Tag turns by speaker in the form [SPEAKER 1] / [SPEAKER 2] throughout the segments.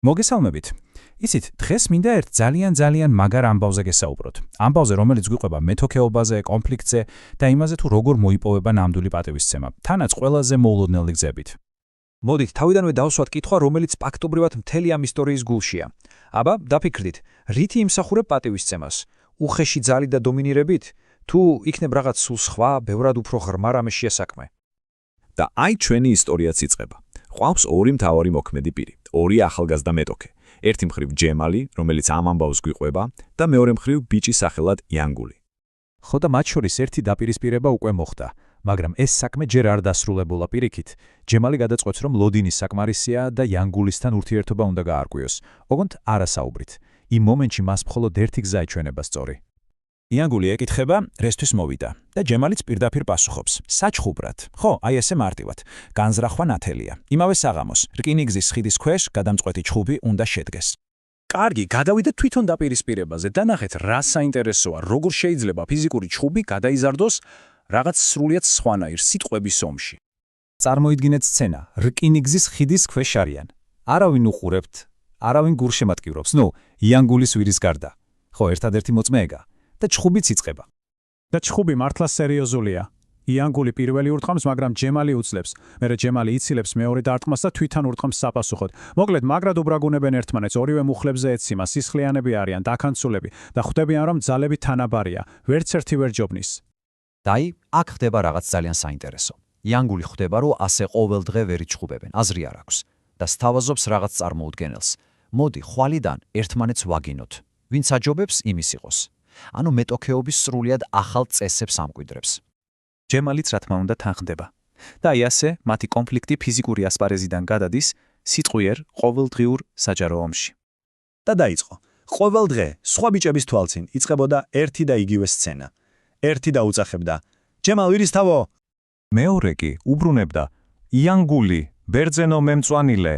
[SPEAKER 1] მოგესალმებით. იცით, დღეს მინდა ერთ ძალიან მაგარ ამბავზე გესაუბროთ. ამბავზე, რომელიც გვიყვება მეთოქეობაზე, კონფლიქტზე და იმაზე თუ როგორ მოიპოვება ნამდვილი პატივისცემა, თანაც ყველაზე მოულოდნელი გზებით.
[SPEAKER 2] მოდით, თავიდანვე დავსვათ კითხვა, რომელიც ფაქტობრივად მთელი ამ ისტორიის გულშია. აბა, დაფიქრდით, რითი იმსახურებ პატივისცემას? უხეში ძალით და დომინირებით? თუ იქნებ რაღაც სულ სხვა, ბევრად უფრო ღრმა რამე შეასაქმე?
[SPEAKER 3] და აი ჩვენი ისტორიაც იწყება. ყავს ორი მთავარი მოქმედი პირი, ორი ახალგაზრდა მეტოქე. ერთი მხრივ ჯემალი, რომელიც ამ ამბავს გვიყვება, და მეორე მხრივ ბიჭი სახელად იანგული.
[SPEAKER 1] ხო და მათ შორის ერთი დაპირისპირება უკვე მოხდა, მაგრამ ეს საქმე ჯერ არ დასრულებულა პირიქით. ჯემალი გადაწყვეტს, რომ ლოდინის საკმარისია და იანგულისთან ურთიერთობა უნდა გაარკვიოს, ოღონდ არასაუბრით. იმ მომენტში მას მხოლოდ ერთი გზა ეჩვენება სწორი. იანგული ეკითხება, რესთვის მოვიდა და ჯემალიც პირდაპირ პასუხობს. საჩხუბრად. ხო, აი ესე მარტივად. განზრახვა ნათელია. იმავე საღამოს, რკინიგზის ხიდის ქვეშ გადამწყვეტი ჩხუბი უნდა შედგეს. კარგი, გადავიდეთ თვითონ დაპირისპირებაზე და ნახეთ, რა საინტერესოა, როგორ შეიძლება ფიზიკური ჩხუბი გადაიზარდოს რაღაც სრულიად სხვანაირ სიტყვების ომში. წარმოიდგინეთ სცენა, რკინიგზის ხიდის ქვეშ არიან. არავინ უყურებთ, არავინ გულშემატკივრობს, იანგულის ვირის გარდა. ხო, ერთადერთი მოწმეეგა. და ჩხუბიც იწყება.
[SPEAKER 4] და ჩხუბი მართლა სერიოზულია. იანგული პირველი ურტყამს, მაგრამ ჯემალი უძლებს. მერე ჯემალი იცილებს მეორე დარტყმას და თვითონ ურტყამს საპასუხოდ. მოკლედ, მაგრად უბრაგუნებენ ერთმანეთს, ორივე მუხლებზე ეციმა, სისხლიანები არიან, დაქანცულები და ხვდებიან, რომ ძალები თანაბარია, ვერც ერთი ვერ ჯობნის.
[SPEAKER 2] დაი, აქ ხდება რაღაც ძალიან საინტერესო. იანგული ხვდება, რომ ასე ყოველ დღე ვერ იჩხუბებენ, აზრი არ აქვს და სთავაზობს რაღაც წარმოუდგენელს. მოდი, ხვალიდან ერთმანეთს ვაგინოთ. ვინც აჯობებს, იმის იყოს. ანუ მეტოქეობის სრულიად ახალ წესებს ამკვიდრებს.
[SPEAKER 1] ჯემალიც რა თქმა უნდა თანხდება. და აი ასე მათი კონფლიქტი ფიზიკური ასპარეზიდან გადადის სიტყვიერ ყოველდღიურ საჯარო ომში.
[SPEAKER 5] და დაიწყო. ყოველ დღე სხვა ბიჭების თვალწინ იწყებოდა ერთი და იგივე სცენა. ერთი დაუწახებდა: "ჯემალ ვირისთავო!"
[SPEAKER 1] მეორე კი უბრუნებდა: "იანგული, ბერძენო მემწვანილე."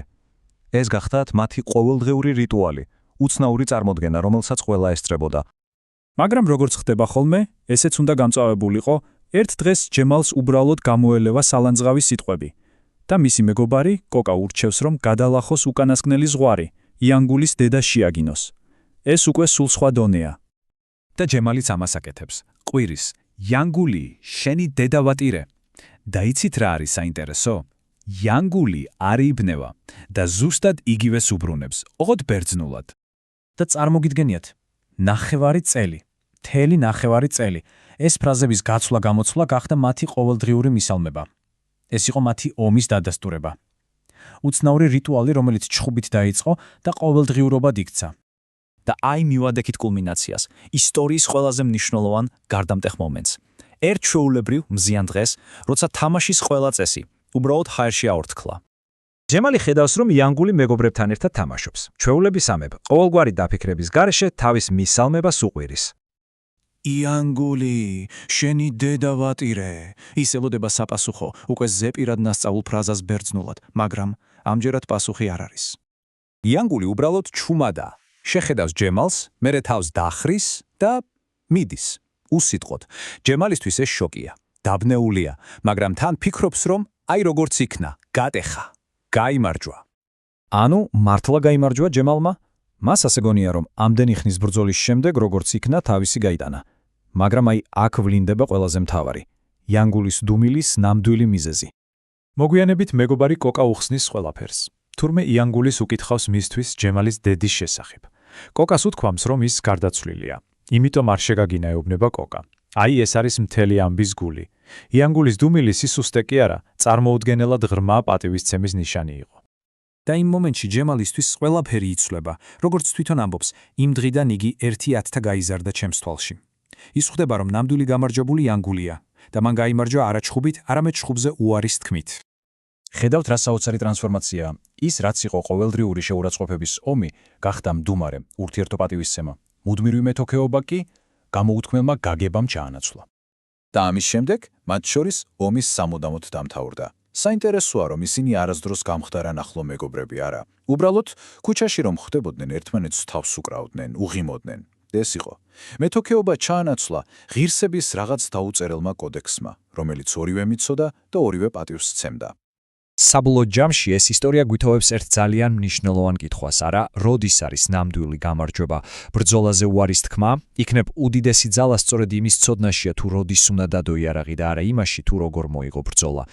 [SPEAKER 1] ეს გახდათ მათი ყოველდღიური რიტუალი, უცნაური წარმოდგენა, რომელსაც ყველა ესწრებოდა. მაგრამ როგორც ხდება ხოლმე, ესეც უნდა გამწვავებულიყო, ერთ დღეს ჯემალს უბრალოდ გამოელევა სალანძღავი სიტყვები და მისი მეგობარი კოკა ურჩევს, რომ გადალახოს უკანასკნელი ზღვარი, იანგულის დედა შეაგინოს. ეს უკვე სულ სხვა დონეა. და ჯემალიც ამას აკეთებს. ყვირის: "იანგული, შენი დედა ვატირე." და იცით რა არის საინტერესო? იანგული არ იბნევა და ზუსტად იგივეს უბრუნებს, ოღონდ ბერძნულად. და წარმოგიდგენიათ, ნახევარი წელი, მთელი ნახევარი წელი. ეს ფრაზების გაცვლა-გამოცვლა გახდა მათი ყოველდღიური მისალმება. ეს იყო მათი ომის დადასტურება. უცნაური რიტუალი, რომელიც ჩხუბით დაიწყო და ყოველდღიურობად იქცა. და აი მივადექით კულმინაციას, ისტორიის ყველაზე მნიშვნელოვან გარდამტეხ მომენტს. ერთ ჩვეულებრივ მზიან დღეს, როცა თამაშის ყველა წესი უბრალოდ ჰაერში აორთქლა.
[SPEAKER 2] ჯემალი ხედავს, რომ იანგული მეგობრებთან ერთად თამაშობს. ჩვეულების ამებ, ყოველგვარი დაფიქრების გარეშე თავის მისალმებას უყვირის.
[SPEAKER 1] იანგული, შენი დედა ვატირე. ის ელოდება საპასუხო, უკვე ზეპირად ნასწავლ ფრაზას ბერძნულად, მაგრამ ამჯერად პასუხი არ არის. იანგული უბრალოდ ჩუმადა. შეხედავს ჯემალს, მერე თავს დახრის და მიდის. უსიტყვოდ. ჯემალისთვის ეს შოკია. დაბნეულია, მაგრამ თან ფიქრობს, რომ აი როგორც იქნა, გატეხა. გაიმარჯვა. ანუ მართლა გაიმარჯვა ჯემალმა? მას ასე გონია, რომ ამდენი ხნის ბრძოლის შემდეგ როგორც იქნა თავისი გაიტანა. მაგრამ აი აქ ვლინდება ყველაზე მთავარი. იანგულის დუმილის ნამდვილი მიზეზი. მოგვიანებით მეგობარი კოკა უხსნის ყველაფერს. თურმე იანგულის უკითხავს მისთვის ჯემალის დედის შესახებ. კოკას უთქვამს, რომ ის გარდაცვლილია. იმიტომ არ შეგაგინა ეუბნება კოკა. აი ეს არის მთელი ამბის გული. იანგულის დუმილი სისუსტე კი არა, წარმოუდგენელად ღრმა პატივისცემის ნიშანი იყო. და იმ მომენტში ჯემალისთვის ყველაფერი იცვლება, როგორც თვითონ ამბობს, იმ დღიდან იგი 1-10 გაიზარდა ჩემს თვალში. ის ხვდება, რომ ნამდვილი გამარჯვებული იანგულია და მან გაიმარჯვა არა ჩხუბით, არამედ ჩხუბზე უარის თქმით. ხედავთ რა საოცარი ტრანსფორმაცია. ის რაც იყო ყოველდღიური შეურაცხყოფების ომი, გახდა მდუმარე, ურთიერთოპატივისცემა. მუდმივი მეთოქეობა კი გამოუთქმელმა გაგებამ ჩაანაცვლა. და ამის შემდეგ მათ შორის ომის სამუდამოდ დამთავრდა. საინტერესოა, რომ ისინი არასდროს გამხდარან ახლო მეგობრები არა. უბრალოდ ქუჩაში რომ ხვდებოდნენ, ერთმანეთს თავს უკრავდნენ, უღიმოდნენ. ეს იყო. მეთოქეობა ჩაანაცვლა ღირსების რაღაც დაუწერელმა კოდექსმა, რომელიც ორივე მიცოდა და ორივე პატივს სცემდა.
[SPEAKER 3] საბოლოო ჯამში ეს ისტორია გვითხოვებს ერთ ძალიან მნიშვნელოვან კითხვას, არა, როდის არის ნამდვილი გამარჯვება? ბრძოლაზე უარის თქმა, იქნებ უდიდესი ძალა სწორედ იმის ცოდნაშია, თუ როდის უნდა დადო იარაღი და არა იმაში, თუ როგორ მოიგო ბრძოლა.